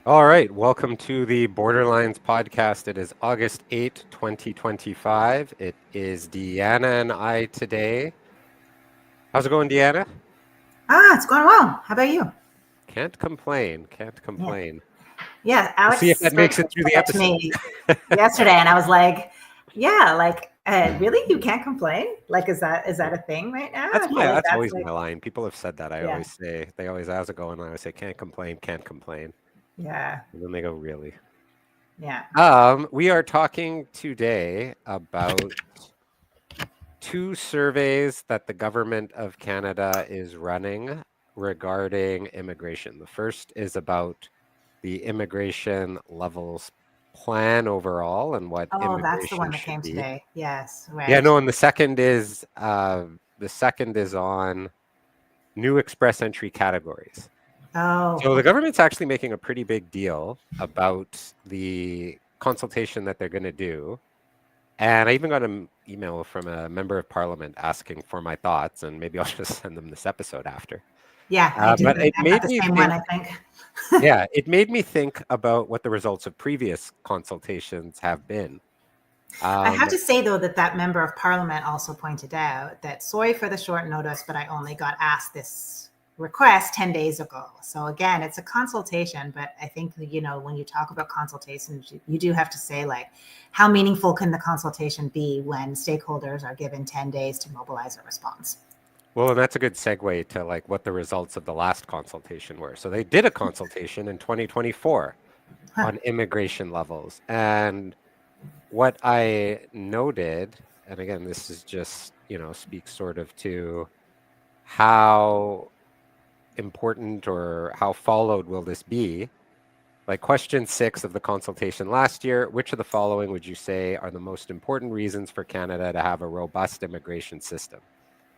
All right, welcome to the Borderlines podcast. It is August 8th, 2025. It is Deanna and I today. How's it going, Deanna? It's going well. How about you? Can't complain. Can't Yeah. complain. Yeah, We'll see if Alex that makes it through the said that to episode. me yesterday, and I was like, "Yeah, really, you can't complain? Like, is that a thing right now? I feel like That's that's always my line. People have said that. yeah, They always, how's it going? I always say, can't complain, can't complain. yeah, And then they go, really? yeah. We are talking today about two surveys that the government of Canada is running regarding immigration. The first is about the immigration levels plan overall and what Oh, that's the immigration one that should came be. today. Yes, Yeah, right. no, and the second is on new express entry categories. Oh, So the okay. government's actually making a pretty big deal about the consultation that they're going to do. And I even got an email from a member of parliament asking for my thoughts, and maybe I'll just send them this episode after. Yeah, I did. But it I got made the me same one, think, I think. yeah, it made me think about what the results of previous consultations have been. I have Um, to say, though, that member of parliament also pointed out that sorry for the short notice, but I only got asked this request 10 days ago. So again, it's a consultation, but I think, when you talk about consultations, you do have to say, like, how meaningful can the consultation be when stakeholders are given 10 days to mobilize a response? well, and that's a good segue to like what the results of the last consultation were. So they did a consultation in 2024 Huh. on immigration levels. And what I noted, and again, this is just, speaks sort of to how important or how followed will this be? Like question 6 of the consultation last year, which of the following would you say are the most important reasons for Canada to have a robust immigration system?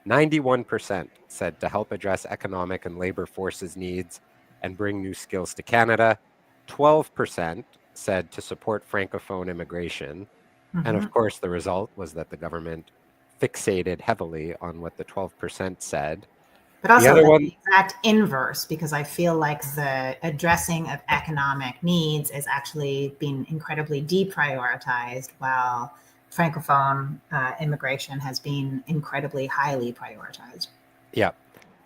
91% said to help address economic and labor forces needs and bring new skills to Canada. 12% said to support Francophone immigration. And of Mm-hmm. course, the result was that the government fixated heavily on what the 12% said. But The also other the one, exact inverse, because I feel like the addressing of economic needs is actually being incredibly deprioritized, while Francophone immigration has been incredibly highly prioritized. yeah.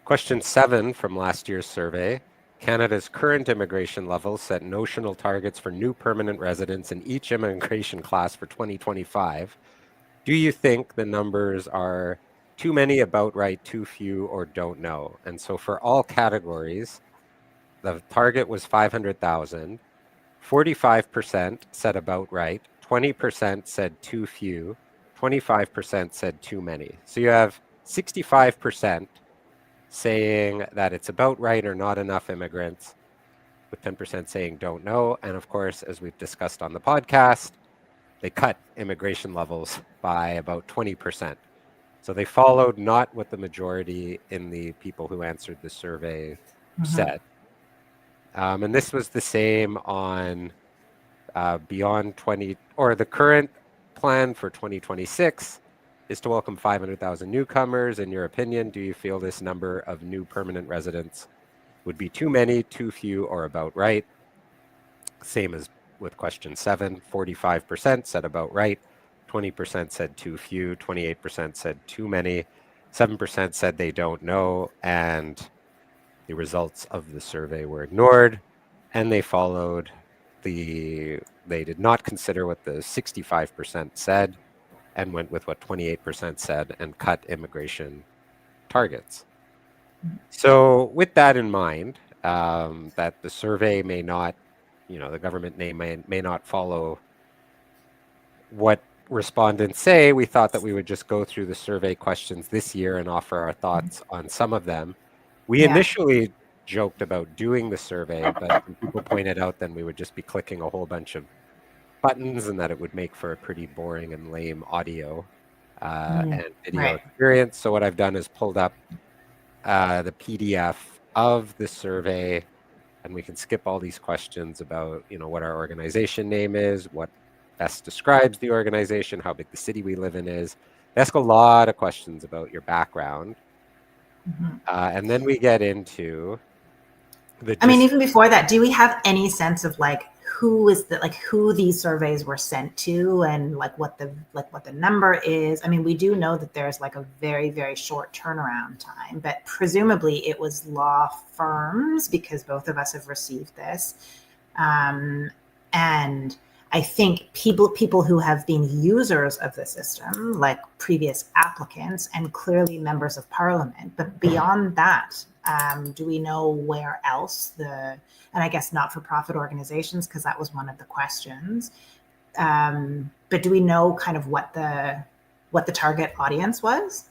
Question 7 from last year's survey. Canada's current immigration levels set notional targets for new permanent residents in each immigration class for 2025. Do you think the numbers are too many, about right, too few, or don't know? And so for all categories, the target was 500,000. 45% said about right. 20% said too few. 25% said too many. So you have 65% saying that it's about right or not enough immigrants, with 10% saying don't know. And of course, as we've discussed on the podcast, they cut immigration levels by about 20%. So they followed not what the majority in the people who answered the survey Mm-hmm. said. And this was the same on beyond 20, or the current plan for 2026 is to welcome 500,000 newcomers. In your opinion, do you feel this number of new permanent residents would be too many, too few, or about right? Same as with question 7, 45% said about right, 20% said too few, 28% said too many, 7% said they don't know, and the results of the survey were ignored, and they did not consider what the 65% said and went with what 28% said and cut immigration targets. So, with that in mind, that the survey may not, the government may not follow what respondents say, we thought that we would just go through the survey questions this year and offer our thoughts on some of them. We Yeah. initially joked about doing the survey, but when people pointed out then we would just be clicking a whole bunch of buttons and that it would make for a pretty boring and lame audio Mm. and video Right. experience. So what I've done is pulled up the PDF of the survey, and we can skip all these questions about, what our organization name is, what best describes the organization, how big the city we live in is. They ask a lot of questions about your background. Mm-hmm. And then we get into I mean, even before that, do we have any sense of like who these surveys were sent to and like what the number is? I mean, we do know that there's like a very, very short turnaround time, but presumably it was law firms because both of us have received this. And I think people who have been users of the system, like previous applicants and clearly members of parliament, but beyond that, do we know where else and I guess not-for-profit organizations, because that was one of the questions. But do we know kind of what the target audience was?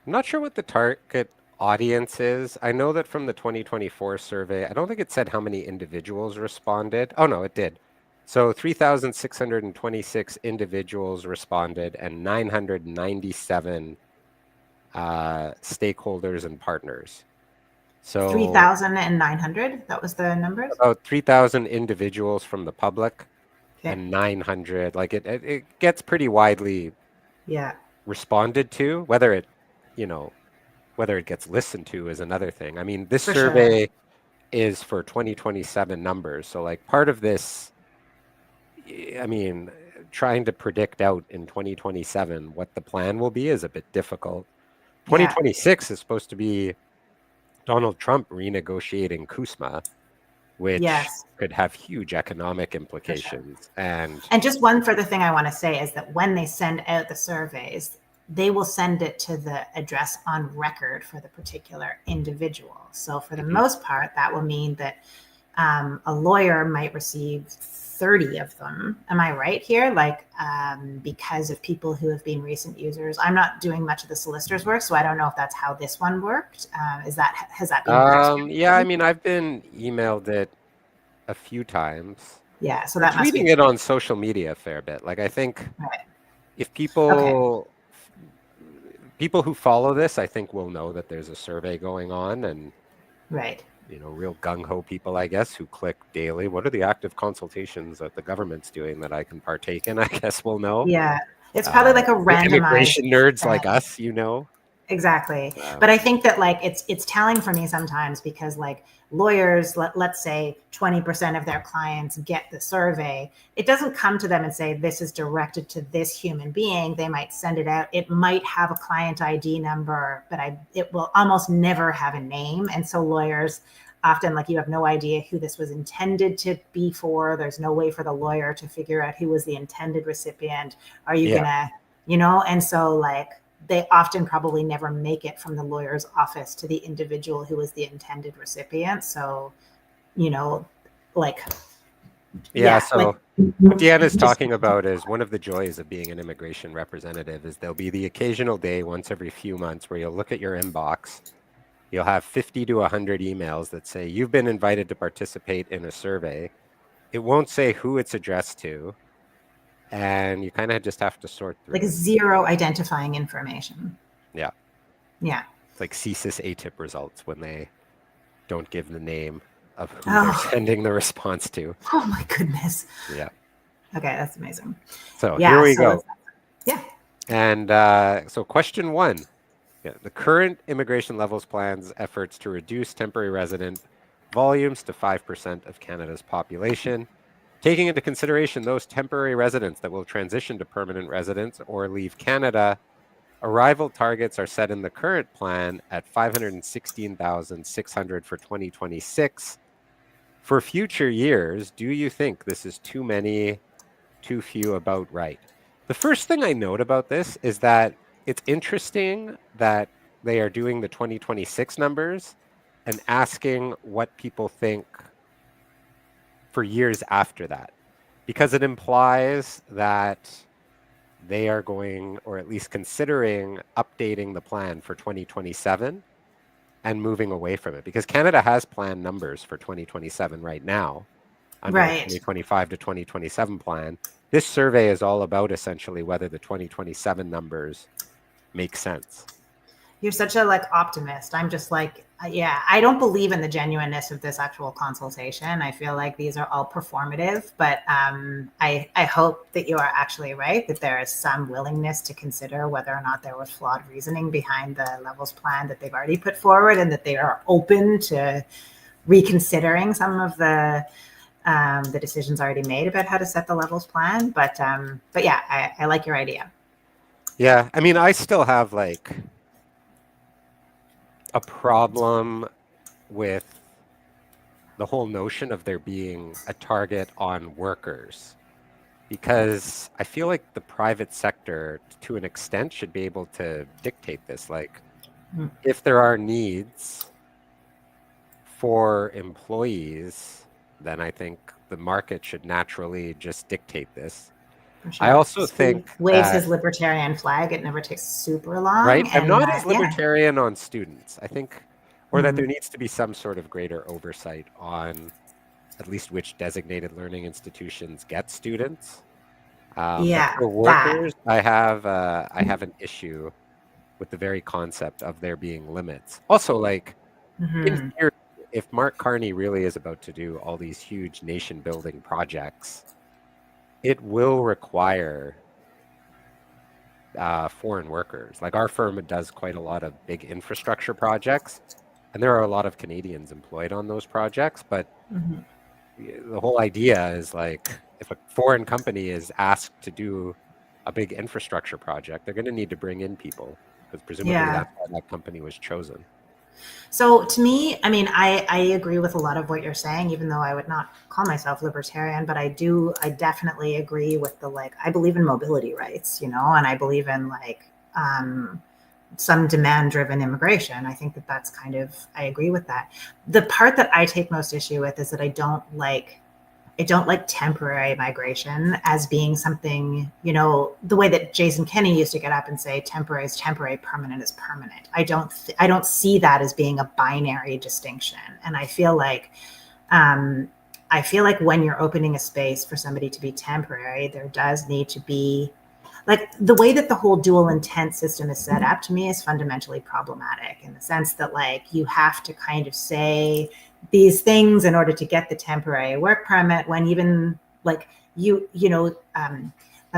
I'm not sure what the target audience is. I know that from the 2024 survey, I don't think it said how many individuals responded. Oh, no, it did. So 3,626 individuals responded and 997 stakeholders and partners. So 3,900, that was the numbers? about 3,000 individuals from the public and 900, like it gets pretty widely responded to. Whether it gets listened to is another thing. I mean, this survey is for 2027 numbers. So like part of this, I mean, trying to predict out in 2027 what the plan will be is a bit difficult. 2026 is supposed to be Donald Trump renegotiating CUSMA, which could have huge economic implications. And just one further thing I want to say is that when they send out the surveys, they will send it to the address on record for the particular individual. So for the most part, that will mean that a lawyer might receive 30 of them. Am I right here? Like, because of people who have been recent users. I'm not doing much of the solicitor's work, so I don't know if that's how this one worked. Has that been? Yeah, I mean, I've been emailed it a few times. Yeah, so that must be tweeting it on social media a fair bit. Like, I think if people who follow this, I think will know that there's a survey going on, and real gung-ho people, I guess, who click daily. What are the active consultations that the government's doing that I can partake in? I guess we'll know. Yeah, it's probably like a randomized immigration nerds like us, Exactly. But I think that like it's telling for me sometimes because like lawyers, let's say 20% of their clients get the survey. It doesn't come to them and say, this is directed to this human being. They might send it out. It might have a client ID number, but it will almost never have a name. And so lawyers often, like, you have no idea who this was intended to be for. There's no way for the lawyer to figure out who was the intended recipient. Are you gonna, and so like, they often probably never make it from the lawyer's office to the individual who was the intended recipient. So, so what Deanna's talking about is one of the joys of being an immigration representative is there'll be the occasional day once every few months where you'll look at your inbox. You'll have 50 to 100 emails that say you've been invited to participate in a survey. It won't say who it's addressed to. And you kind of just have to sort through. Like zero identifying information. Yeah. Yeah. It's like CSIS ATIP results when they don't give the name of who they're sending the response to. Oh my goodness. Yeah. Okay, that's amazing. So here we go. Yeah. And so question 1. The current immigration levels plans efforts to reduce temporary resident volumes to 5% of Canada's population. Taking into consideration those temporary residents that will transition to permanent residents or leave Canada, arrival targets are set in the current plan at 516,600 for 2026. For future years, do you think this is too many, too few, about right? The first thing I note about this is that it's interesting that they are doing the 2026 numbers and asking what people think for years after that, because it implies that they are going, or at least considering, updating the plan for 2027 and moving away from it, because Canada has planned numbers for 2027 right now under the 2025 to 2027 plan. This survey is all about essentially whether the 2027 numbers make sense. You're such a optimist. I'm just I don't believe in the genuineness of this actual consultation. I feel like these are all performative, but I hope that you are actually right, that there is some willingness to consider whether or not there was flawed reasoning behind the levels plan that they've already put forward, and that they are open to reconsidering some of the decisions already made about how to set the levels plan. But yeah, I like your idea. Yeah, I mean, I still have like a problem with the whole notion of there being a target on workers, because I feel like the private sector, to an extent, should be able to dictate this. Like, Mm. if there are needs for employees, then I think the market should naturally just dictate this. For I sure. also Steve think waves that, his libertarian flag. It never takes super right, long. I'm And not as yeah. libertarian on students. I think, or that there Mhm. needs to be some sort of greater oversight on at least which designated learning institutions get students. But Yeah, for that. workers, I have an issue with the very concept of there being limits. Also, like, in Hmm. theory, if Mark Carney really is about to do all these huge nation building projects, it will require foreign workers. Like, our firm does quite a lot of big infrastructure projects, and there are a lot of Canadians employed on those projects. But Hmm. the whole idea is like, if a foreign company is asked to do a big infrastructure project, they're going to need to bring in people because presumably Yeah. that's why that company was chosen. So to me, I mean, I agree with a lot of what you're saying, even though I would not call myself libertarian, but I definitely agree with the, like, I believe in mobility rights, and I believe in like, some demand driven immigration. I think that that's kind of, I agree with that. The part that I take most issue with is that I don't like temporary migration as being something, the way that Jason Kenney used to get up and say temporary is temporary, permanent is permanent. I don't see that as being a binary distinction. And um, I feel like when you're opening a space for somebody to be temporary, there does need to be, like, the way that the whole dual intent system is set up, to me, is fundamentally problematic, in the sense that, like, you have to kind of say these things in order to get the temporary work permit, when even, like, let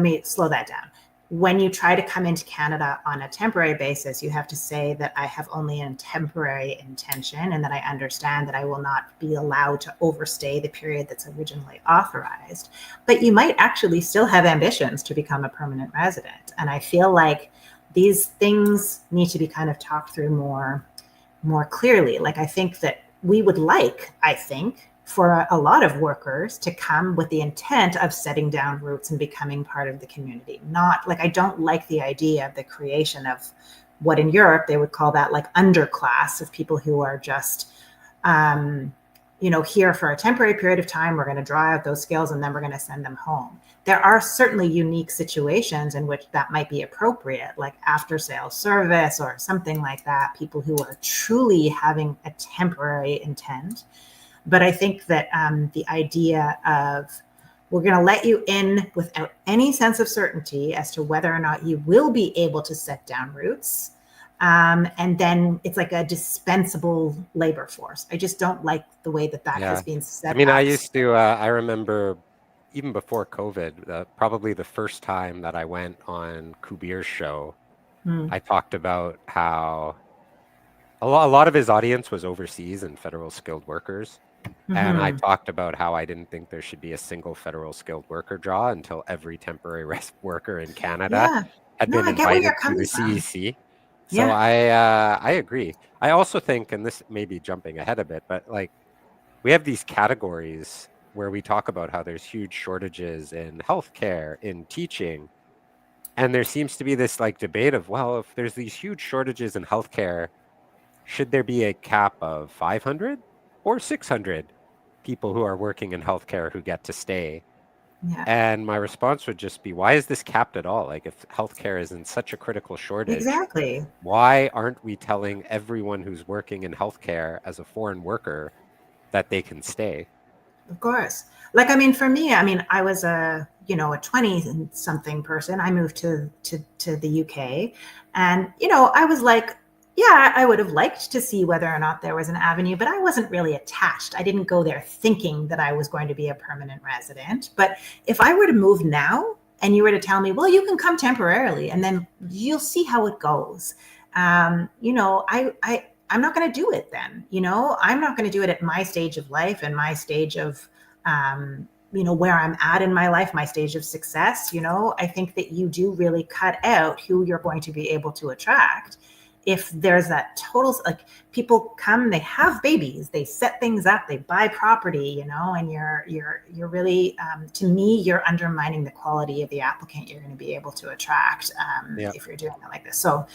me slow that down. When you try to come into Canada on a temporary basis, you have to say that I have only a temporary intention, and that I understand that I will not be allowed to overstay the period that's originally authorized. But you might actually still have ambitions to become a permanent resident. And I feel like these things need to be kind of talked through more clearly. Like, I think that we would like, I think, for a lot of workers to come with the intent of setting down roots and becoming part of the community. Not like, I don't like the idea of the creation of what in Europe they would call that, like, underclass of people who are just here for a temporary period of time. We're going to draw out those skills and then we're going to send them home. There are certainly unique situations in which that might be appropriate, like after sales service or something like that, people who are truly having a temporary intent. But I think that the idea of, we're going to let you in without any sense of certainty as to whether or not you will be able to set down roots. And then it's like a dispensable labor force. I just don't like the way that has Yeah. been I set mean, up. I remember even before COVID, probably the first time that I went on Kubir's show, Hmm. I talked about how a lot of his audience was overseas and federal skilled workers. And I Mm-hmm. talked about how I didn't think there should be a single federal skilled worker draw until every temporary worker in Canada Yeah. had No, been I get where invited you're to the coming from. CEC. So Yeah. I agree. I also think, and this may be jumping ahead a bit, but like, we have these categories where we talk about how there's huge shortages in healthcare, in teaching, and there seems to be this like debate of, well, if there's these huge shortages in healthcare, should there be a cap of 500 or 600 people who are working in healthcare who get to stay? Yeah. And my response would just be, why is this capped at all? Like, if healthcare is in such a critical shortage, Exactly. why aren't we telling everyone who's working in healthcare as a foreign worker that they can stay? Of course. Like, I mean, for me, I mean, I was a 20 something person. I moved to the UK, and, I was like, yeah, I would have liked to see whether or not there was an avenue, but I wasn't really attached. I didn't go there thinking that I was going to be a permanent resident. But if I were to move now and you were to tell me, well, you can come temporarily and then you'll see how it goes. I'm not going to do it then. I'm not going to do it at my stage of life and my stage of, where I'm at in my life, my stage of success. I think that you do really cut out who you're going to be able to attract. If there's that total, like, people come, they have babies, they set things up, they buy property, and you're really, to me, you're undermining the quality of the applicant you're going to be able to attract if you're doing it like this. So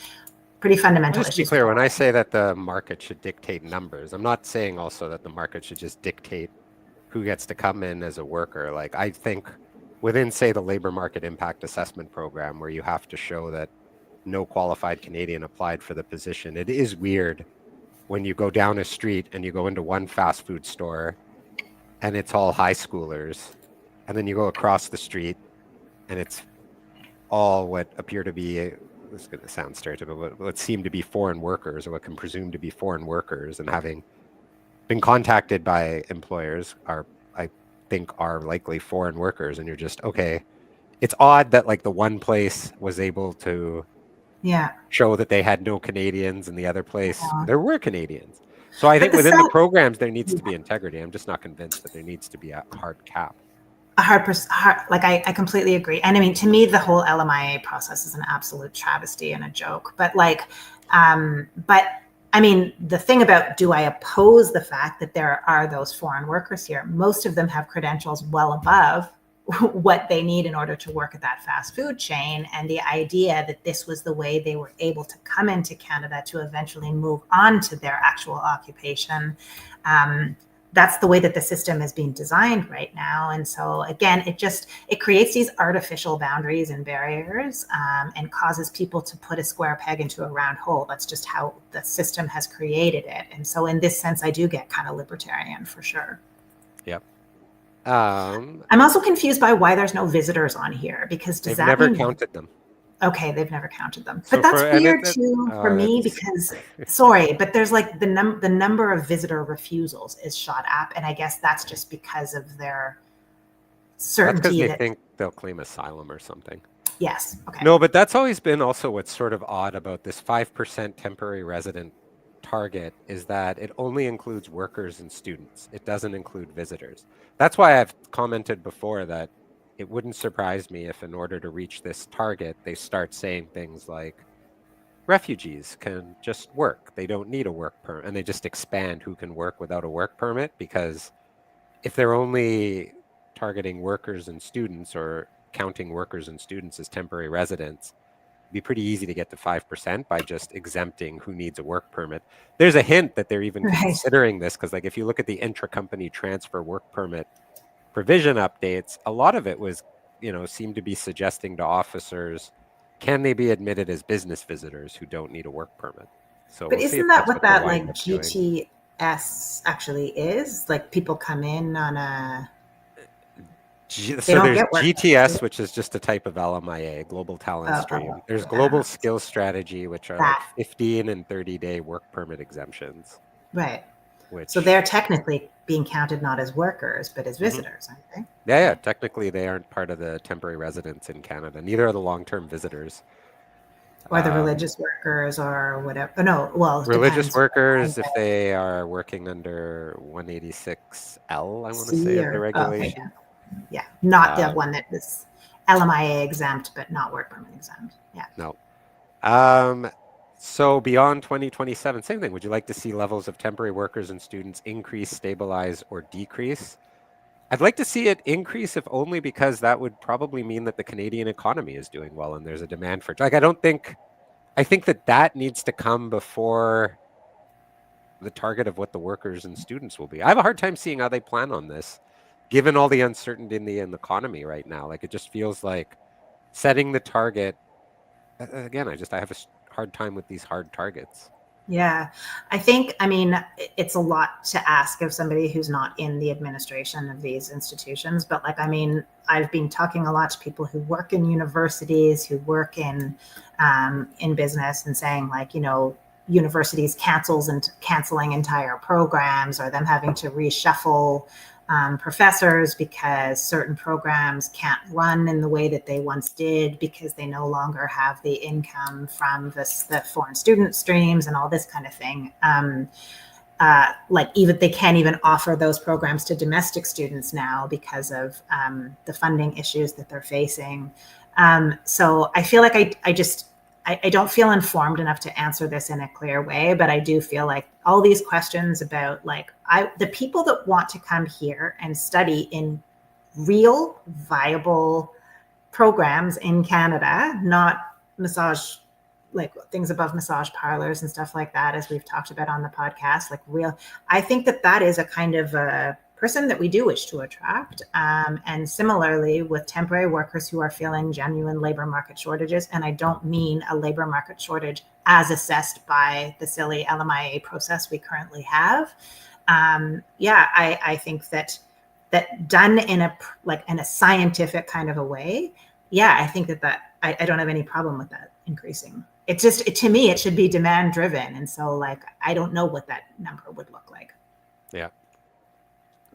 pretty fundamental Just to be issues. clear, when I say that the market should dictate numbers, I'm not saying also that the market should just dictate who gets to come in as a worker. Like, I think within, say, the labor market impact assessment program, where you have to show that no qualified Canadian applied for the position, it is weird when you go down a street and you go into one fast food store and it's all high schoolers, and then you go across the street and it's all what appear to be, this is going to sound stereotypical, what seem to be foreign workers, or what can presume to be foreign workers, and having been contacted by employers I think are likely foreign workers, and you're just, okay, it's odd that like the one place was able to show that they had no Canadians, and the other place there were Canadians. So I think within the programs there needs to be integrity. I'm just not convinced that there needs to be a hard cap. Like, I completely agree. And I mean, to me, the whole LMIA process is an absolute travesty and a joke. But like, but I mean, the thing about, do I oppose the fact that there are those foreign workers here? Most of them have credentials well above what they need in order to work at that fast food chain. And the idea that this was the way they were able to come into Canada to eventually move on to their actual occupation, that's the way that the system is being designed right now. And so again, it creates these artificial boundaries and barriers, and causes people to put a square peg into a round hole. That's just how the system has created it. And so in this sense, I do get kind of libertarian for sure. Yep. I'm also confused by why there's no visitors on here, because does that mean... They've never counted them. Okay, they've never counted them. But that's weird too for me, because, sorry, but there's like the number of visitor refusals is shot up. And I guess that's just because of their certainty. That's because they think they'll claim asylum or something. Yes. Okay. No, but that's always been also what's sort of odd about this 5% temporary resident target, is that it only includes workers and students. It doesn't include visitors. That's why I've commented before that it wouldn't surprise me if, in order to reach this target, they start saying things like refugees can just work. They don't need a work permit. And they just expand who can work without a work permit, because if they're only targeting workers and students, or counting workers and students as temporary residents, it'd be pretty easy to get to 5% by just exempting who needs a work permit. There's a hint that they're even considering this, because like if you look at the intra-company transfer work permit provision updates, a lot of it was, seemed to be suggesting to officers, can they be admitted as business visitors who don't need a work permit? So, but isn't that what that like GTS actually is? Like, people come in on a... So there's GTS, which is just a type of LMIA, Global Talent Stream. There's Global Skills Strategy, which are like 15 and 30-day work permit exemptions. Right. So they're technically being counted not as workers, but as visitors, aren't they? Yeah. Technically, they aren't part of the temporary residents in Canada. Neither are the long-term visitors. Or the religious workers, or whatever. No, well, religious workers, if they are working under 186L, I want to say, of the regulation. Okay, yeah, not the one that is LMIA exempt, but not work permit exempt. Yeah. No. So beyond 2027, same thing. Would you like to see levels of temporary workers and students increase, stabilize, or decrease? I'd like to see it increase, if only because that would probably mean that the Canadian economy is doing well and there's a demand for it. Like, I think that needs to come before the target of what the workers and students will be. I have a hard time seeing how they plan on this, given all the uncertainty in the economy right now. Like, it just feels like setting the target, again, I have a hard time with these hard targets. Yeah, I mean, it's a lot to ask of somebody who's not in the administration of these institutions. But like, I mean, I've been talking a lot to people who work in universities, who work in business, and saying like, universities canceling entire programs, or them having to reshuffle professors because certain programs can't run in the way that they once did because they no longer have the income from the foreign student streams and all this kind of thing. Like even they can't even offer those programs to domestic students now because of the funding issues that they're facing. So I feel like I don't feel informed enough to answer this in a clear way, but I do feel like all these questions about like the people that want to come here and study in real viable programs in Canada, not massage, like things above massage parlors and stuff like that, as we've talked about on the podcast, like real, I think that is a kind of a person that we do wish to attract. And similarly with temporary workers who are feeling genuine labor market shortages, and I don't mean a labor market shortage as assessed by the silly LMIA process we currently have. I think that done in a scientific kind of a way, I think that I don't have any problem with that increasing. It's just, to me, it should be demand driven. And so like, I don't know what that number would look like. Yeah.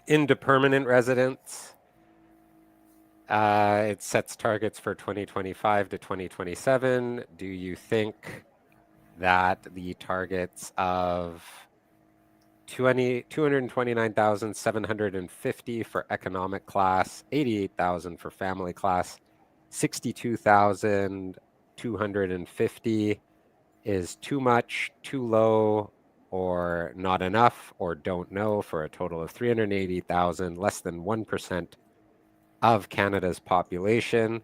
Into permanent residents, it sets targets for 2025 to 2027. Do you think that the targets of 229,750 for economic class, 88,000 for family class, 62,250 is too much, too low, or not enough, or don't know, for a total of 380,000, less than 1% of Canada's population.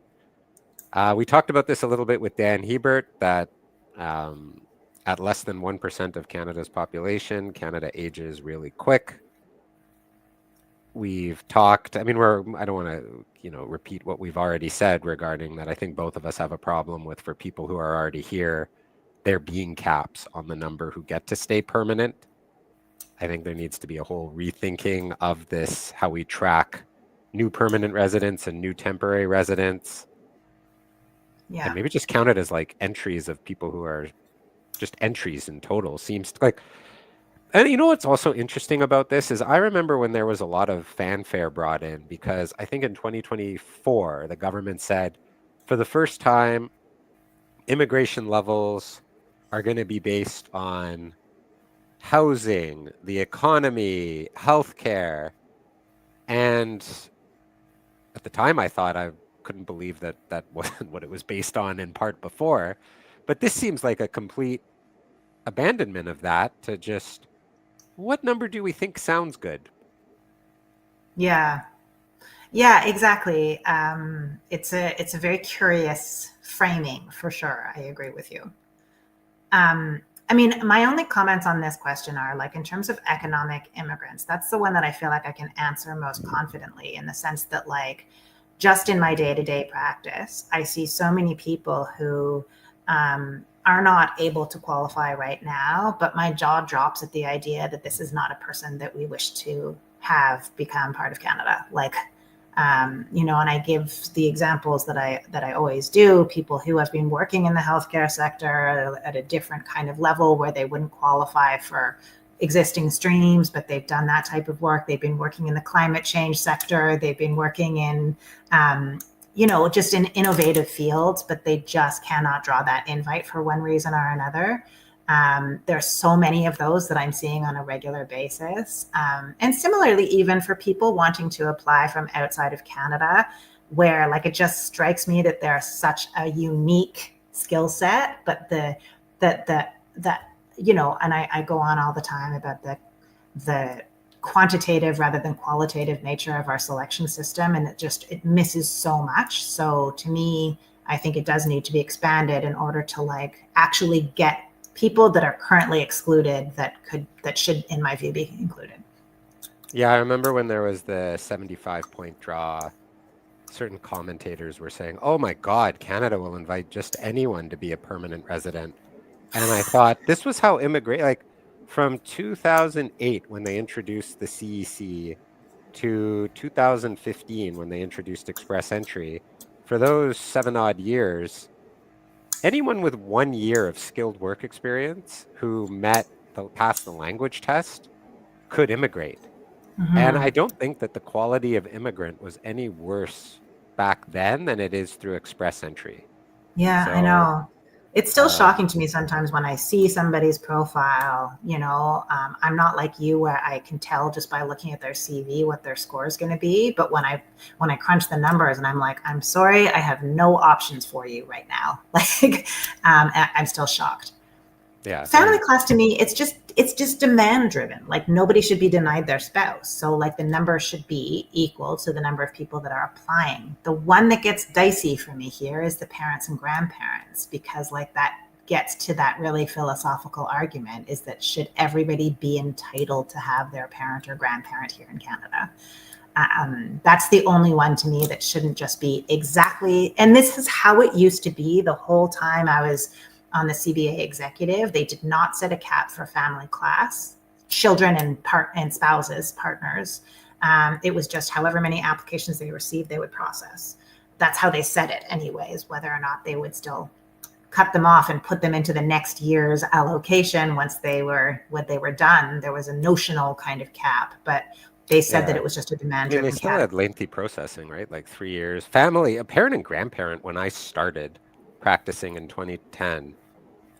We talked about this a little bit with Dan Hebert, that at less than 1% of Canada's population, Canada ages really quick. We've talked, I don't want to, repeat what we've already said regarding that. I think both of us have a problem with, for people who are already here, there being caps on the number who get to stay permanent. I think there needs to be a whole rethinking of this, how we track new permanent residents and new temporary residents. Yeah. And maybe just count it as like entries of people who are just entries in total. Seems like, and you know what's also interesting about this is I remember when there was a lot of fanfare brought in, because I think in 2024, the government said for the first time, immigration levels are going to be based on housing, the economy, healthcare. And at the time, I thought I couldn't believe that that wasn't what it was based on in part before. But this seems like a complete abandonment of that, to just, what number do we think sounds good? Yeah, exactly. It's a very curious framing for sure. I agree with you. My only comments on this question are like, in terms of economic immigrants, that's the one that I feel like I can answer most confidently, in the sense that like, just in my day-to-day practice, I see so many people who are not able to qualify right now, but my jaw drops at the idea that this is not a person that we wish to have become part of Canada. Like, and I give the examples that I always do, people who have been working in the healthcare sector at a different kind of level where they wouldn't qualify for existing streams, but they've done that type of work. They've been working in the climate change sector. They've been working in, just in innovative fields, but they just cannot draw that invite for one reason or another. There's so many of those that I'm seeing on a regular basis. And similarly, even for people wanting to apply from outside of Canada, where like, it just strikes me that they're such a unique skill set, but and I go on all the time about the quantitative rather than qualitative nature of our selection system. And it misses so much. So to me, I think it does need to be expanded in order to like actually get people that are currently excluded that should, in my view, be included. Yeah, I remember when there was the 75-point draw, certain commentators were saying, oh my God, Canada will invite just anyone to be a permanent resident. And I thought, this was how like from 2008, when they introduced the CEC, to 2015, when they introduced express entry, for those 7 odd years, anyone with 1 year of skilled work experience who passed the language test could immigrate. And I Mhm. don't think that the quality of immigrant was any worse back then than it is through express entry. Yeah, I So, know. It's still um, shocking to me sometimes when I see somebody's profile. I'm not like you where I can tell just by looking at their CV what their score is going to be. But when I crunch the numbers and I'm like, I'm sorry, I have no options for you right now. Like, I'm still shocked. yeah, Family class to me, it's just demand driven. Like nobody should be denied their spouse, so like the number should be equal to the number of people that are applying. The one that gets dicey for me here is the parents and grandparents, because like that gets to that really philosophical argument, is that should everybody be entitled to have their parent or grandparent here in Canada? That's the only one to me that shouldn't just be exactly. And this is how it used to be the whole time I was on the CBA executive. They did not set a cap for family class, children and spouses, partners. It was just however many applications they received, they would process. That's how they set it, anyways. Whether or not they would still cut them off and put them into the next year's allocation once they were done. There was a notional kind of cap, but they said that yeah. it was just a I mean, they demand-driven still cap. had lengthy processing, right? Like 3 years. Family, a parent and grandparent, when I started practicing in 2010,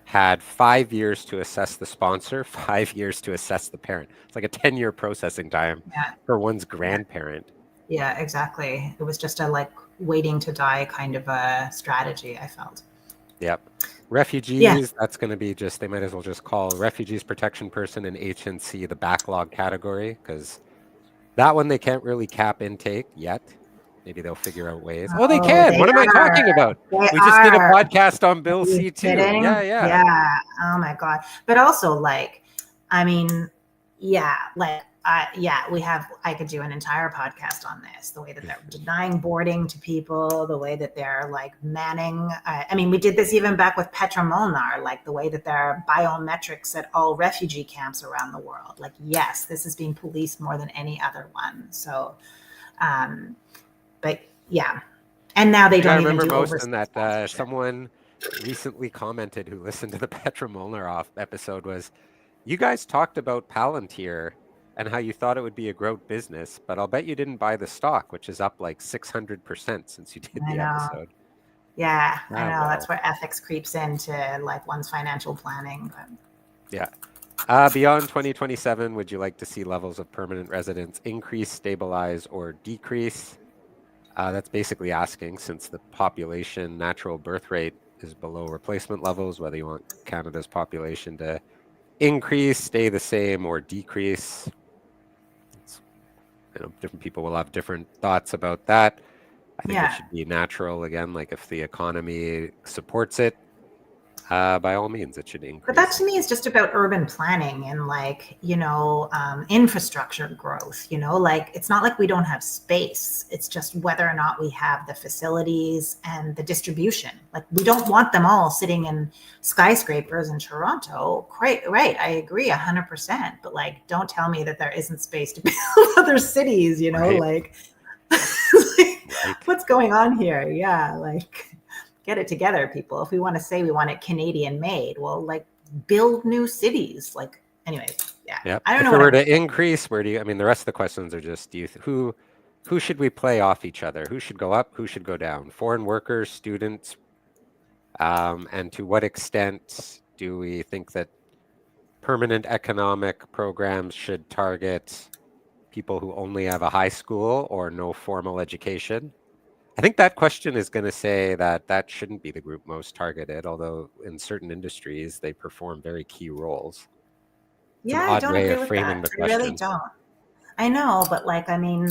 had 5 years to assess the sponsor, 5 years to assess the parent. It's like a 10-year processing time Yeah, for one's yeah, grandparent. yeah, exactly. It was just a like waiting to die kind of a strategy, I felt. Yep. Yeah. Refugees, that's going to be just, they might as well just call refugees protection person and HNC the backlog category, because that one they can't really cap intake yet. Maybe they'll figure out ways. Oh, they Oh, can. they What am I are. talking about? They We just did a are. podcast on Are Bill you C2. Yeah, kidding? yeah. Yeah. Oh my God. But also, like, I mean, yeah, like, I could do an entire podcast on this, the way that they're denying boarding to people, the way that they're like manning. I mean, we did this even back with Petra Molnar, like the way that there are biometrics at all refugee camps around the world. Like, yes, this is being policed more than any other one. So, um, but yeah. And now they Thing I don't even remember do most overseas and that sponsorship. someone recently commented who listened to the Petra Molnar episode was, you guys talked about Palantir and how you thought it would be a growth business, but I'll bet you didn't buy the stock, which is up like 600% since you did I the know. episode. Yeah, I Ah, know. That's well, where ethics creeps into like one's financial planning. But yeah. Beyond 2027, would you like to see levels of permanent residence increase, stabilize, or decrease? That's basically asking, since the population natural birth rate is below replacement levels, whether you want Canada's population to increase, stay the same, or decrease. It's, different people will have different thoughts about that. I think it yeah, should be natural again, like if the economy supports it, by all means, it should but that increase. to me is just about urban planning and like infrastructure growth. Like it's not like we don't have space. It's just whether or not we have the facilities and the distribution. Like we don't want them all sitting in skyscrapers in Toronto. Right? I agree 100%. But like, don't tell me that there isn't space to build other cities. Right, Like right. what's going on here? Yeah, like get it together, people. If we want to say we want it Canadian made, well, like build new cities. Like, anyway, yeah. Yeah. I don't know If it what were I'm to saying. increase, where do you, I mean, the rest of the questions are just, who should we play off each other? Who should go up? Who should go down? Foreign workers, students, and to what extent do we think that permanent economic programs should target people who only have a high school or no formal education? I think that question is going to say that that shouldn't be the group most targeted, although in certain industries they perform very key roles. It's an Yeah, I odd don't way agree of with framing that. the I really question. don't. I know, but like, I mean,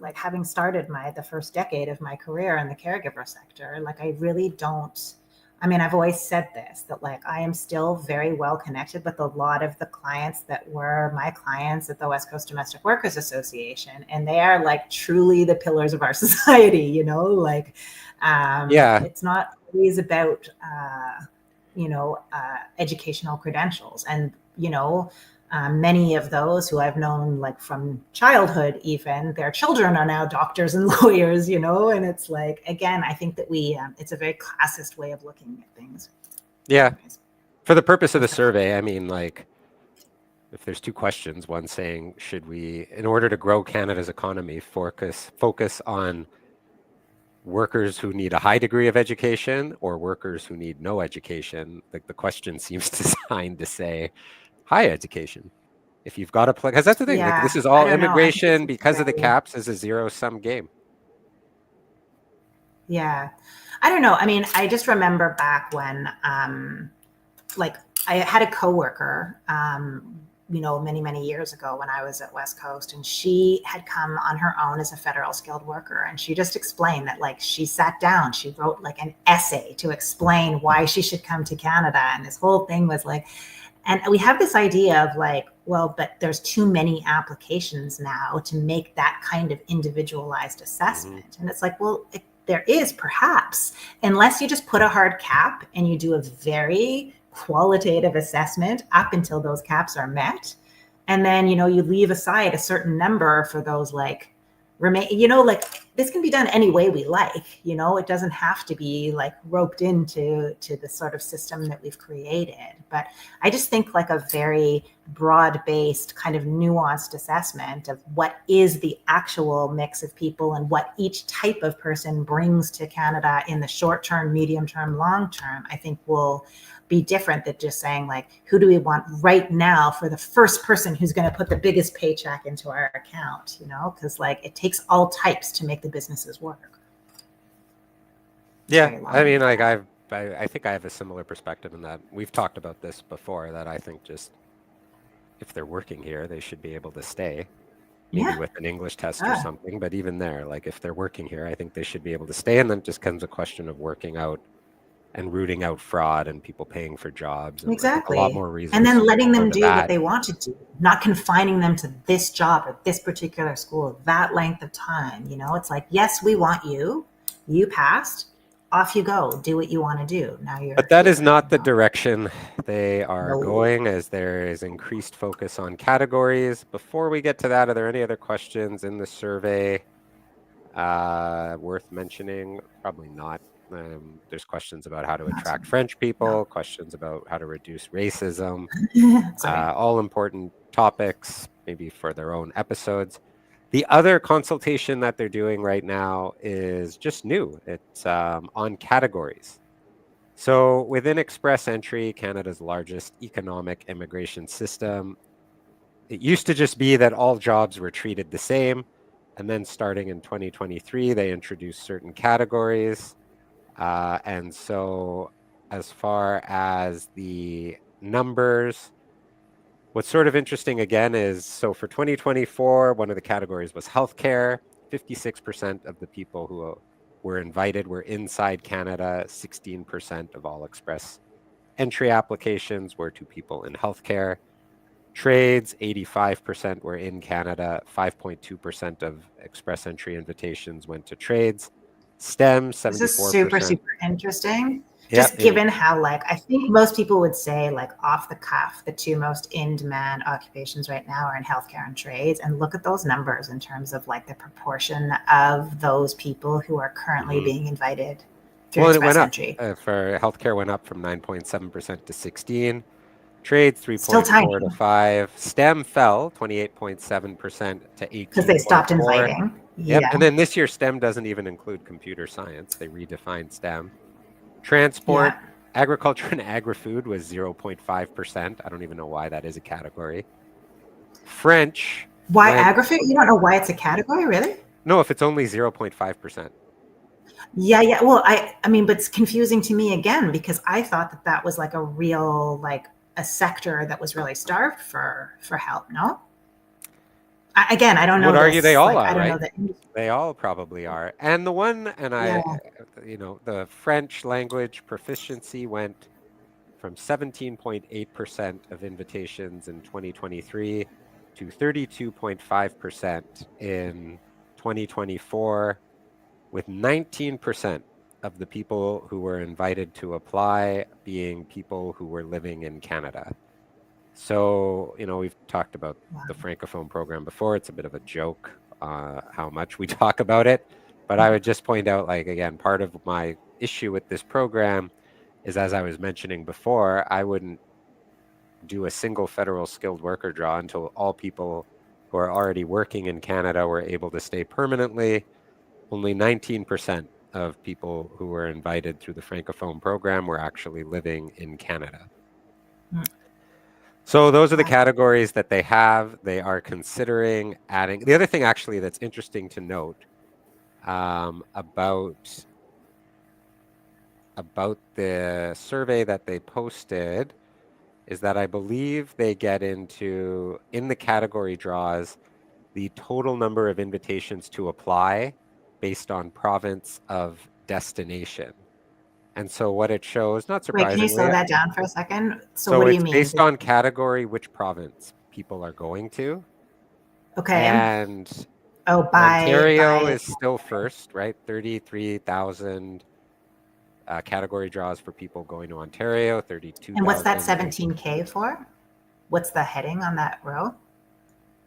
like having started the first decade of my career in the caregiver sector, like I really don't. I mean, I've always said this, that like I am still very well connected with a lot of the clients that were my clients at the West Coast Domestic Workers Association, and they are like truly the pillars of our society. Like Yeah, it's not always about educational credentials, and many of those who I've known like from childhood, even their children are now doctors and lawyers, and it's like, again, I think that it's a very classist way of looking at things. yeah. Anyways, For the purpose of the that's my. survey, I mean, like, if there's two questions, one saying, should we, in order to grow Canada's economy, focus on workers who need a high degree of education or workers who need no education? Like the question seems designed to say high education. If you've got a place, because that's the thing, like Yeah, this is I all don't know. I think it's immigration just because of the very, caps is a zero-sum game. yeah. I don't know. I mean, I just remember back when, like, I had a coworker, many, many years ago when I was at West Coast, and she had come on her own as a federal skilled worker. And she just explained that, like, she sat down, she wrote like an essay to explain why she should come to Canada. And this whole thing was like, and we have this idea of like, well, but there's too many applications now to make that kind of individualized assessment. And it's like, well, there is perhaps, unless you just put a hard cap and you do a very qualitative assessment up until those caps are met. And then, you leave aside a certain number for those like like this can be done any way we like, it doesn't have to be like roped into the sort of system that we've created. But I just think like a very broad-based kind of nuanced assessment of what is the actual mix of people and what each type of person brings to Canada in the short term, medium term, long term, I think will be different than just saying like, who do we want right now for the first person who's going to put the biggest paycheck into our account, because like it takes all types to make the businesses work. Yeah, I mean, like I think I have a similar perspective in that we've talked about this before, that I think just if they're working here, they should be able to stay, maybe with an English test or something. But even there, like if they're working here, I think they should be able to stay. And then it just comes a question of working out and rooting out fraud and people paying for jobs. And exactly. A lot more reasons. And then letting them do what they want to do, not confining them to this job or this particular school, that length of time. It's like, yes, we want you. You passed. Off you go. Do what you want to do. Now you're. But that is not the direction they are going, as there is increased focus on categories. Before we get to that, are there any other questions in the survey worth mentioning? Probably not. There's questions about how to attract French people, questions about how to reduce racism, all important topics, maybe for their own episodes. The other consultation that they're doing right now is just new. It's on categories. So within Express Entry, Canada's largest economic immigration system, it used to just be that all jobs were treated the same. And then starting in 2023, they introduced certain categories. And so as far as the numbers, what's sort of interesting again is, so for 2024, one of the categories was healthcare. 56% of the people who were invited were inside Canada. 16% of all Express Entry applications were to people in healthcare. Trades, 85% were in Canada. 5.2% of Express Entry invitations went to trades. STEM, 74%. This is super, super interesting. Just given how, like, I think most people would say, like, off the cuff, the two most in-demand occupations right now are in healthcare and trades. And look at those numbers in terms of, like, the proportion of those people who are currently being invited through Express Entry. For healthcare went up from 9.7% to 16%. Trades, 3.4 to 5. STEM fell 28.7% to 18. Because they stopped inviting. Yep. And then this year, STEM doesn't even include computer science. They redefined STEM. Transport, agriculture, and agri-food was 0.5%. I don't even know why that is a category. French. Why agri-food? You don't know why it's a category, really? No, if it's only 0.5%. Yeah. Well, I mean, but it's confusing to me again, because I thought that was like a real, like a sector that was really starved for help. No? I don't know. I would argue they all are, right? Know they all probably are. And the one, and the French language proficiency went from 17.8% of invitations in 2023 to 32.5% in 2024, with 19% of the people who were invited to apply being people who were living in Canada. So, we've talked about the Francophone program before. It's a bit of a joke how much we talk about it. But I would just point out, like, again, part of my issue with this program is, as I was mentioning before, I wouldn't do a single federal skilled worker draw until all people who are already working in Canada were able to stay permanently. Only 19% of people who were invited through the Francophone program were actually living in Canada. So those are the categories that they have. They are considering adding. The other thing actually that's interesting to note about the survey that they posted is that I believe they get into, in the category draws, the total number of invitations to apply based on province of destination. And so what it shows, not Wait, can you slow surprisingly, that down for a second? So so what do you it's mean? based on category, which province people are going to. Okay. And Oh, Ontario by is still first, right? 33,000 category draws for people going to Ontario, and what's that 32,000. 17K for? What's the heading on that row?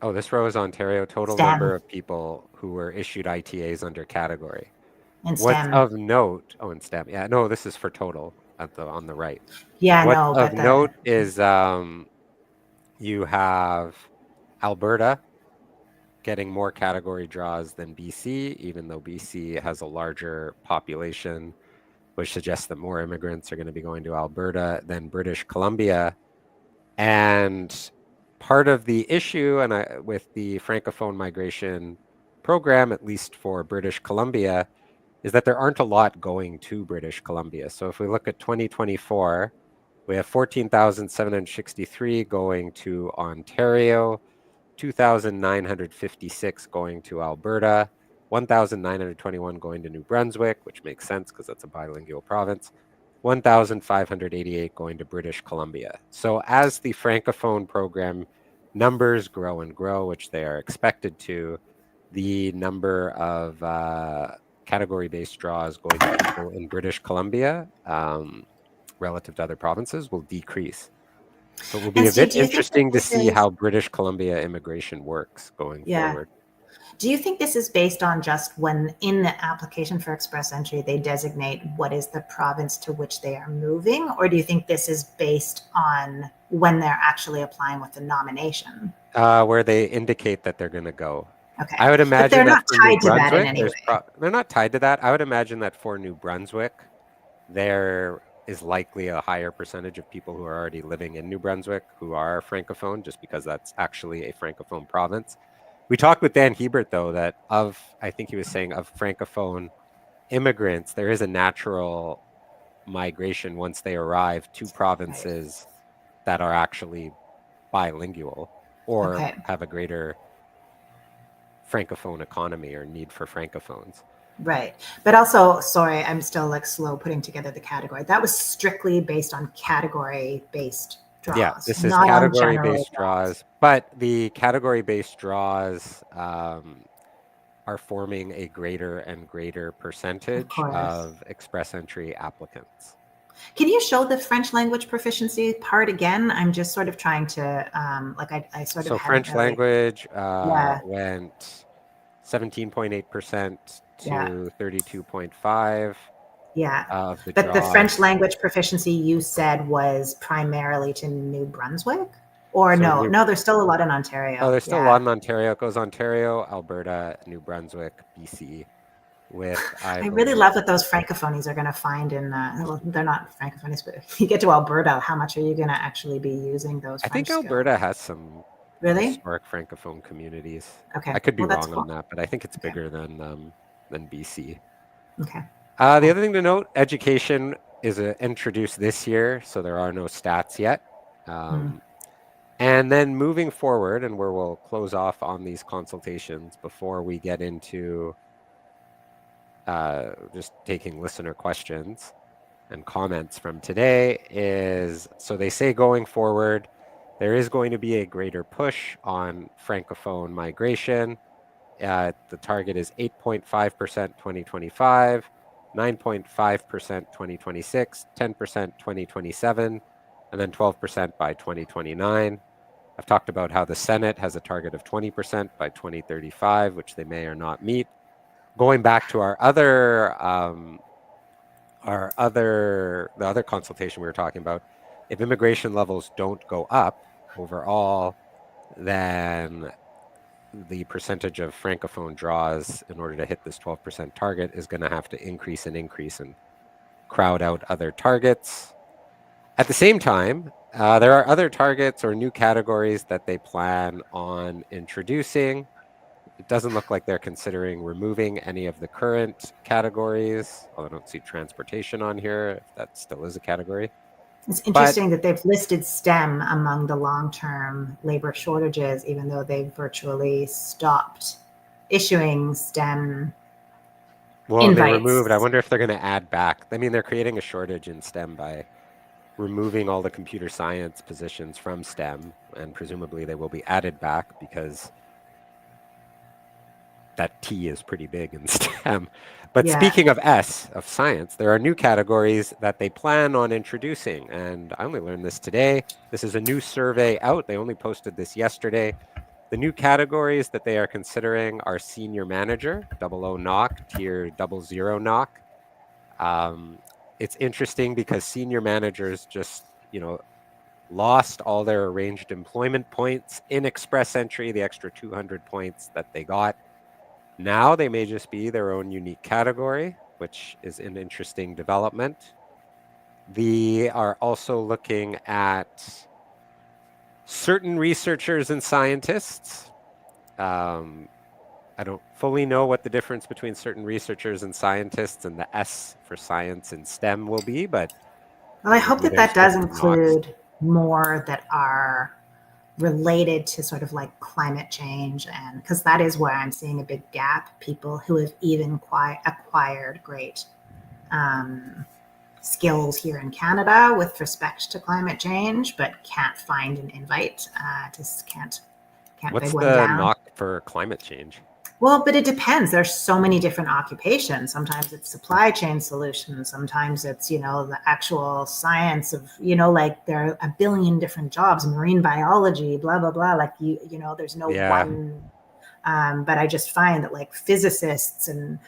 Oh, this row is Ontario, total number STEM of people who were issued ITAs under category. and What's STEM. of note, oh, in STEM, yeah, no, this is for total on the right. Yeah, What's no, of but the note is you have Alberta getting more category draws than BC, even though BC has a larger population, which suggests that more immigrants are going to be going to Alberta than British Columbia. And part of the issue with the Francophone migration program, at least for British Columbia, is that there aren't a lot going to British Columbia. So if we look at 2024, we have 14,763 going to Ontario, 2,956 going to Alberta, 1,921 going to New Brunswick, which makes sense because that's a bilingual province, 1,588 going to British Columbia. So as the Francophone program numbers grow and grow, which they are expected to, the number of category-based draws going to people in British Columbia relative to other provinces will decrease. So it will be and a bit Steve, do you think that interesting to this see is how British Columbia immigration works going yeah? forward. Do you think this is based on just when in the application for express entry they designate what is the province to which they are moving, or do you think this is based on when they're actually applying with the nomination? Where they indicate that they're going to go. Okay, I would but they're imagine that not for New tied to that in Brunswick, any way. they're not tied to that. I would imagine that for New Brunswick, there is likely a higher percentage of people who are already living in New Brunswick who are Francophone, just because that's actually a Francophone province. We talked with Dan Hebert, though, that I think he was saying of Francophone immigrants, there is a natural migration once they arrive to provinces that are actually bilingual or Okay. have a greater Francophone economy or need for Francophones. Right. But also, sorry, I'm still like slow putting together the category. That was strictly based on category based draws, Yeah, this is not on general category-based draws, but the category-based draws are forming a greater and greater Of percentage course. of express entry applicants. Can you show the French language proficiency part again? I'm just sort of trying to, I sort of So haven't French really. language Yeah. went 17.8% Yeah. to 32.5 Yeah. of the But the draws. French language proficiency you said was primarily to New Brunswick? Or So no, there's still a lot in Ontario. there's still a Yeah. lot in Ontario. It goes Ontario, Alberta, New Brunswick, BC, with I I really believe. love what those francophonies are going to find in, well, they're not francophonies, but if you get to Alberta, how much are you going to actually be using those I think French Alberta skills? has some Really? historic francophone communities. Okay. I could be Well, that's wrong on cool. that, but I think it's Okay. bigger than BC. Okay. The Cool. other thing to note, education is introduced this year, so there are no stats yet. Hmm. And then moving forward, and where we'll close off on these consultations before we get into just taking listener questions and comments from today, is so they say going forward, there is going to be a greater push on Francophone migration. The target is 8.5% 2025, 9.5% 2026, 10% 2027, and then 12% by 2029. I've talked about how the Senate has a target of 20% by 2035, which they may or not meet. Going back to the other consultation we were talking about, If immigration levels don't go up overall, then the percentage of Francophone draws in order to hit this 12% target is going to have to increase and crowd out other targets. At the same time, there are other targets or new categories that they plan on introducing. It doesn't look like they're considering removing any of the current categories, although I don't see transportation on here, if that still is a category. It's interesting that they've listed STEM among the long-term labor shortages, even though they've virtually stopped issuing STEM Well, they invites. removed, I wonder if they're going to add back. I mean, they're creating a shortage in STEM by removing all the computer science positions from STEM, and presumably they will be added back because that T is pretty big in STEM. But speaking of S, of science, there are new categories that they plan on introducing. And I only learned this today. This is a new survey out. They only posted this yesterday. The new categories that they are considering are senior manager, 00 knock, tier 00 knock. It's interesting because senior managers just, lost all their arranged employment points in express entry, the extra 200 points that they got. Now they may just be their own unique category, which is an interesting development. They are also looking at certain researchers and scientists. I don't fully know what the difference between certain researchers and scientists and the S for science and STEM will be, but well, I hope that does include more that are related to sort of like climate change, and because that is where I'm seeing a big gap. People who have even acquired great skills here in Canada with respect to climate change, but can't find an invite. Just can't. What's the knock for climate change? Well, but it depends. There's so many different occupations. Sometimes it's supply chain solutions. Sometimes it's, the actual science of, like there are a billion different jobs, marine biology, blah, blah, blah. Like, there's no one. But I just find that like physicists and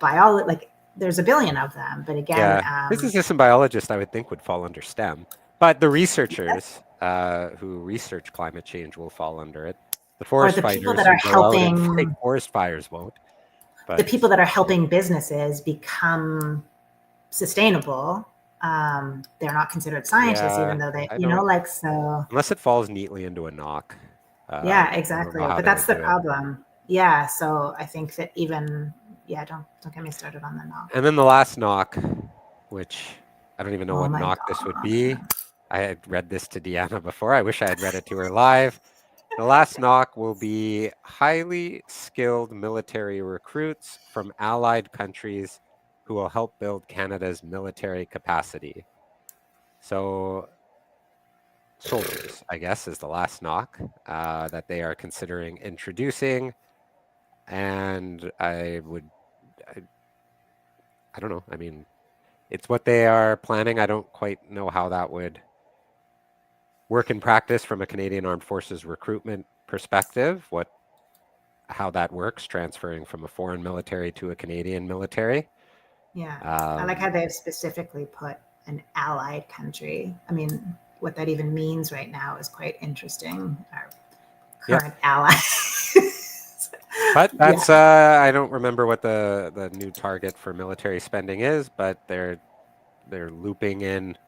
biology, like there's a billion of them. But again, physicists and biologists, I would think would fall under STEM, but the researchers who research climate change will fall under it. The forest fighters that are helping fight forest fires won't. But the people that are helping businesses become sustainable, they're not considered scientists, even though they, so. Unless it falls neatly into a knock. Yeah, exactly. But that's the problem. Yeah. So I think that even, don't get me started on the knock. And then the last knock, which I don't even know what knock this would be. I had read this to Deanna before. I wish I had read it to her live. The last knock will be highly skilled military recruits from allied countries who will help build Canada's military capacity. So soldiers, I guess, is the last knock that they are considering introducing. And I don't know. I mean, it's what they are planning. I don't quite know how that would work in practice from a Canadian Armed Forces recruitment perspective, how that works, transferring from a foreign military to a Canadian military. Yeah, I like how they've specifically put an allied country. I mean, what that even means right now is quite interesting. Our current ally. But that's I don't remember what the new target for military spending is, but they're looping in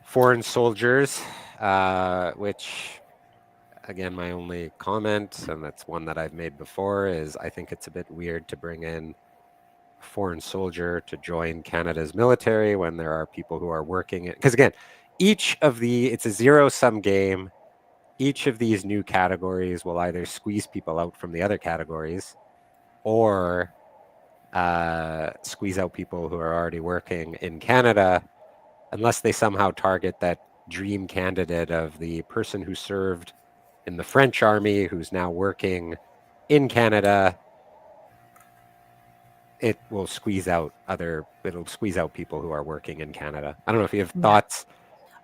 foreign soldiers, which, again, my only comment, and that's one that I've made before, is I think it's a bit weird to bring in a foreign soldier to join Canada's military when there are people who are working it. Because again, it's a zero-sum game. Each of these new categories will either squeeze people out from the other categories or squeeze out people who are already working in Canada, unless they somehow target that dream candidate of the person who served in the French army who's now working in Canada. It'll squeeze out people who are working in Canada. I don't know if you have thoughts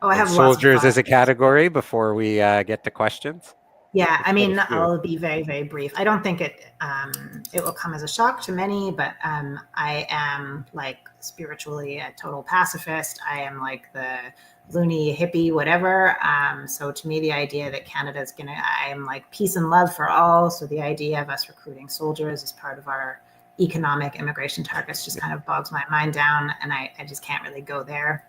I have soldiers as a category before we get to questions. Yeah, I mean, I'll be very, very brief. I don't think it will come as a shock to many, but I am like spiritually a total pacifist. I am like the loony, hippie, whatever. So to me, the idea that Canada's I'm like peace and love for all. So the idea of us recruiting soldiers as part of our economic immigration targets just kind of bogs my mind down, and I just can't really go there.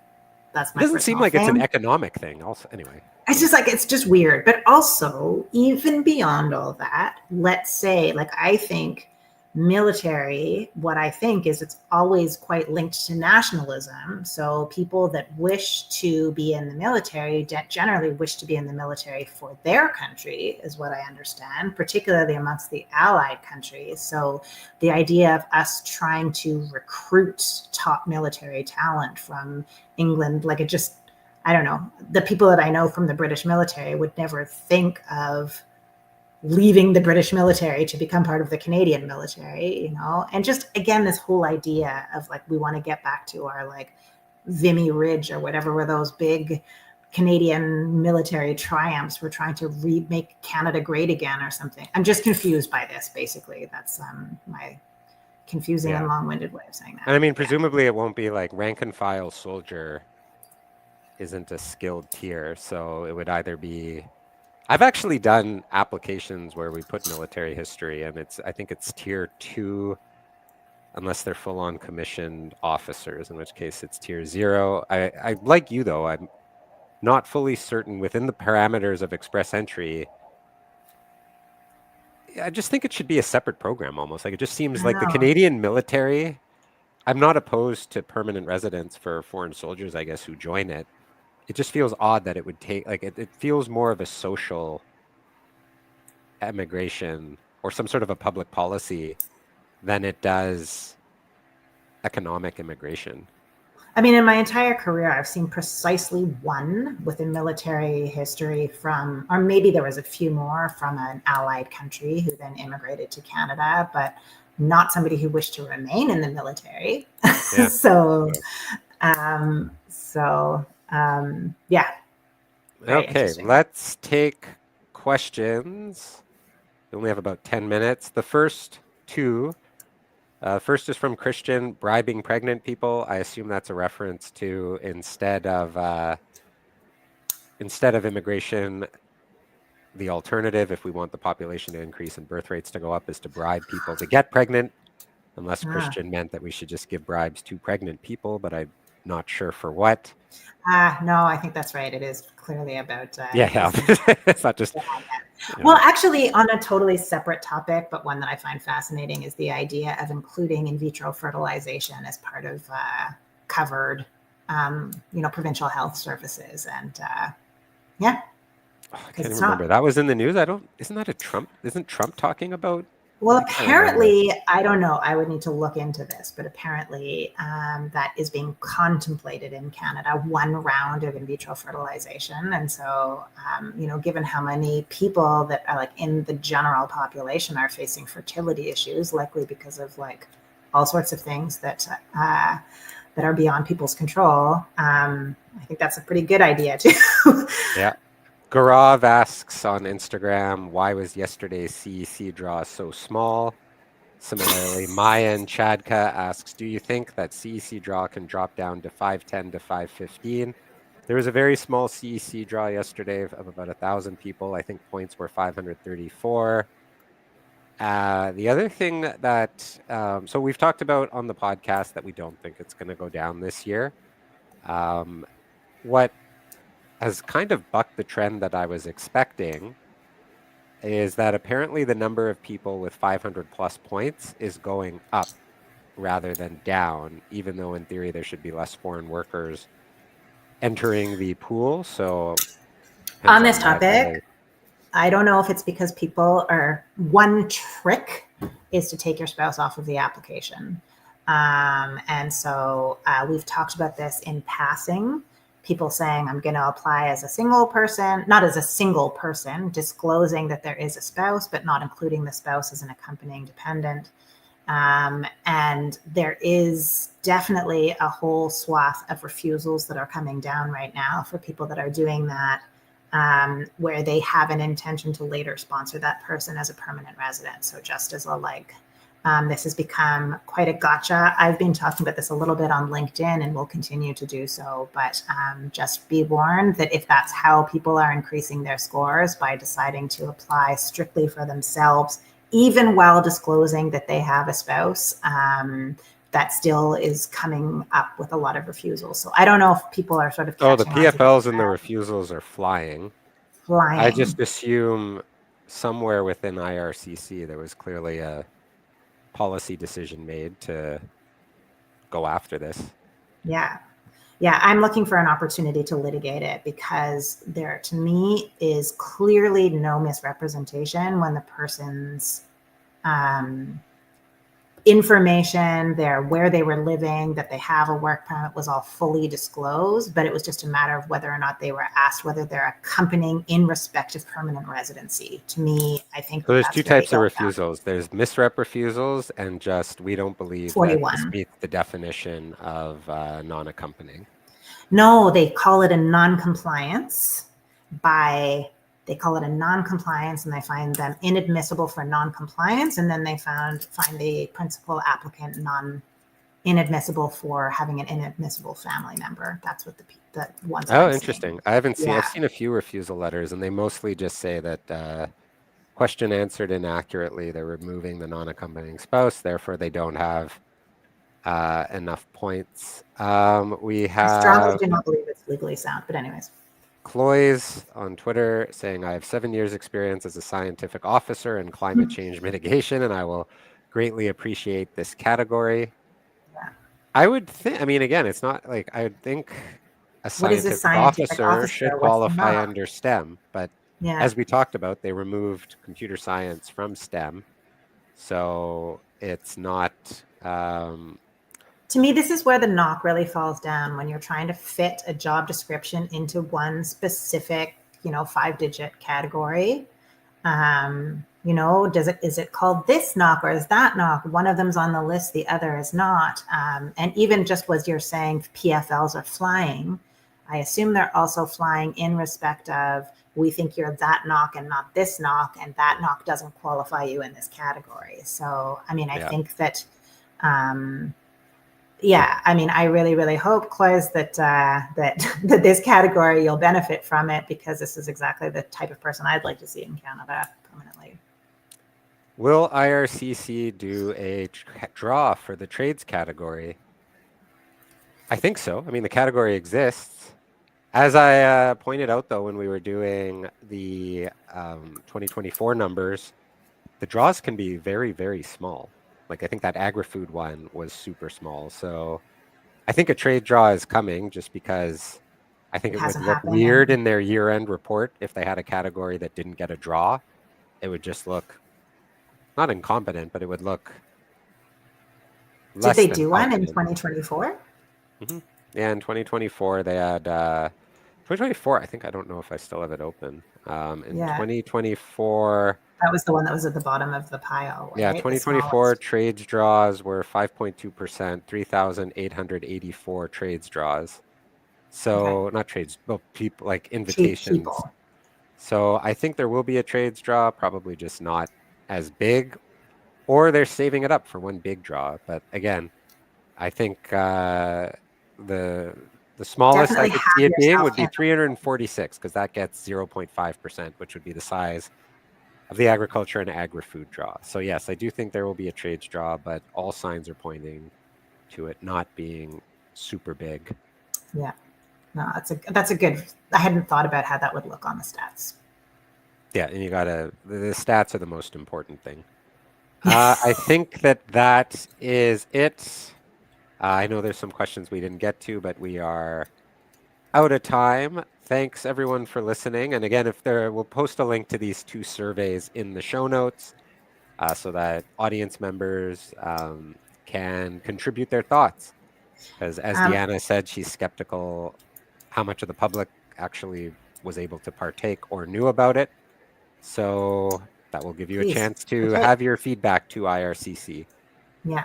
That's It my doesn't seem personal like it's an thing. economic thing also, anyway. It's just like, it's just weird. But also, even beyond all that, let's say, like, I think military, what I think is it's always quite linked to nationalism. So people that wish to be in the military generally wish to be in the military for their country, is what I understand, particularly amongst the allied countries. So the idea of us trying to recruit top military talent from England, like, it just, I don't know, the people that I know from the British military would never think of leaving the British military to become part of the Canadian military, you know? And just, again, this whole idea of like, we want to get back to our like Vimy Ridge or whatever, were those big Canadian military triumphs. We're trying to remake Canada great again or something. I'm just confused by this, basically. That's my confusing and long-winded way of saying that. And I mean, presumably it won't be like rank and file soldier isn't a skilled tier. So it would either be, I've actually done applications where we put military history, and I think it's tier 2, unless they're full on commissioned officers, in which case it's tier 0. I like you though, I'm not fully certain within the parameters of express entry. I just think it should be a separate program almost. Like, it just seems like the Canadian military, I'm not opposed to permanent residence for foreign soldiers, I guess, who join it. It just feels odd that it would take, like, it feels more of a social immigration or some sort of a public policy than it does economic immigration. I mean, in my entire career, I've seen precisely one with a military history from, or maybe there was a few more from an allied country who then immigrated to Canada, but not somebody who wished to remain in the military. Yeah. Yeah. Okay, let's take questions. We only have about 10 minutes. The first two. First is from Christian, bribing pregnant people. I assume that's a reference to instead of immigration, the alternative, if we want the population to increase and birth rates to go up, is to bribe people to get pregnant. Unless Christian meant that we should just give bribes to pregnant people, but I'm not sure for what. No, I think that's right. It is clearly about. Yeah. It's not just. Well, actually, on a totally separate topic, but one that I find fascinating, is the idea of including in vitro fertilization as part of covered, provincial health services. And yeah. Oh, I can't remember. That was in the news. Isn't that a Trump? Isn't Trump talking about? Well, apparently, I don't know. I would need to look into this, but apparently that is being contemplated in Canada, one round of in vitro fertilization. And so, given how many people that are like in the general population are facing fertility issues, likely because of like all sorts of things that are beyond people's control, I think that's a pretty good idea too. Yeah. Gaurav asks on Instagram, why was yesterday's CEC draw so small? Similarly, Maya and Chadka asks, do you think that CEC draw can drop down to 510 to 515? There was a very small CEC draw yesterday of about 1,000 people. I think points were 534. The other thing that, so we've talked about on the podcast that we don't think it's going to go down this year. What has kind of bucked the trend that I was expecting is that apparently the number of people with 500 plus points is going up rather than down, even though in theory there should be less foreign workers entering the pool. So on this topic, I don't know if it's because people are, one trick is to take your spouse off of the application. And so we've talked about this in passing. People saying, I'm going to apply as a single person, not as a single person, disclosing that there is a spouse, but not including the spouse as an accompanying dependent. And there is definitely a whole swath of refusals that are coming down right now for people that are doing that, where they have an intention to later sponsor that person as a permanent resident. So just as a like This has become quite a gotcha. I've been talking about this a little bit on LinkedIn and will continue to do so, but just be warned that if that's how people are increasing their scores by deciding to apply strictly for themselves, even while disclosing that they have a spouse, that still is coming up with a lot of refusals. So I don't know if people are sort of catching Oh, the on to this PFLs and the refusals are flying. flying. I just assume somewhere within IRCC there was clearly a policy decision made to go after this. Yeah. Yeah, I'm looking for an opportunity to litigate it because there, to me, is clearly no misrepresentation when the person's information, where they were living, that they have a work permit was all fully disclosed, but it was just a matter of whether or not they were asked whether they're accompanying in respect of permanent residency. To me, I think So that there's that's two very types of refusals. There's misrep refusals and just we don't believe that this 41. meets the definition of non-accompanying. No, they call it a non-compliance they call it a non-compliance and they find them inadmissible for non-compliance, and then they find the principal applicant inadmissible for having an inadmissible family member. That's what the ones that Oh, I'm interesting. seeing. I haven't seen. Yeah. I've seen a few refusal letters, and they mostly just say that question answered inaccurately. They're removing the non-accompanying spouse, therefore they don't have enough points. We I strongly have do not believe it's legally sound, but anyways. Cloys on Twitter saying, I have 7 years experience as a scientific officer in climate change mitigation, and I will greatly appreciate this category. Yeah. I would think, I mean, again, it's not like I would think a What is a scientific scientific officer should officer? What's the qualify knock? under STEM, but Yeah. as we talked about, they removed computer science from STEM. So it's not, To me, this is where the knock really falls down when you're trying to fit a job description into one specific, 5-digit category. Is it called this knock or is that knock? One of them's on the list, the other is not. And even just what you're saying, PFLs are flying. I assume they're also flying in respect of we think you're that knock and not this knock, and that knock doesn't qualify you in this category. So, I mean, I think that I really, really hope, Cloys, that that this category you'll benefit from it, because this is exactly the type of person I'd like to see in Canada permanently. Will IRCC do a draw for the trades category? I think so. I mean, the category exists. As I pointed out, though, when we were doing the 2024 numbers, the draws can be very, very small. Like I think that agri-food one was super small. So I think a trade draw is coming just because I think It it would hasn't look happened. weird in their year-end report if they had a category that didn't get a draw. It would just look not incompetent, but it would look Did less they than do one in competent. 2024? Yeah, in 2024 they had 2024. I think I don't know if I still have it open. In 2024, that was the one that was at the bottom of the pile. Right? Yeah, 2024 trades draws were 5.2%, 3,884 trades draws. So not trades, but people like invitations. So I think there will be a trades draw, probably just not as big, or they're saving it up for one big draw. But again, I think the smallest Definitely I could see have it being yourself would be 346 because that gets 0.5%, which would be the size of the agriculture and agri-food draw. So yes, I do think there will be a trades draw, but all signs are pointing to it not being super big. Yeah, no, that's a good. I hadn't thought about how that would look on the stats. Yeah, and the stats are the most important thing. I think that is it. I know there's some questions we didn't get to, but we are out of time. Thanks everyone for listening. And again, we'll post a link to these 2 surveys in the show notes so that audience members can contribute their thoughts. Because as Deanna said, she's skeptical how much of the public actually was able to partake or knew about it. So that will give you a chance to have your feedback to IRCC. Yeah.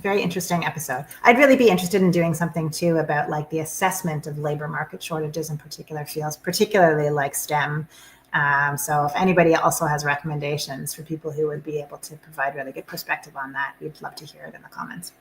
Very interesting episode. I'd really be interested in doing something too about like the assessment of labor market shortages in particular fields, particularly like STEM, So if anybody also has recommendations for people who would be able to provide really good perspective on that, we'd love to hear it in the comments.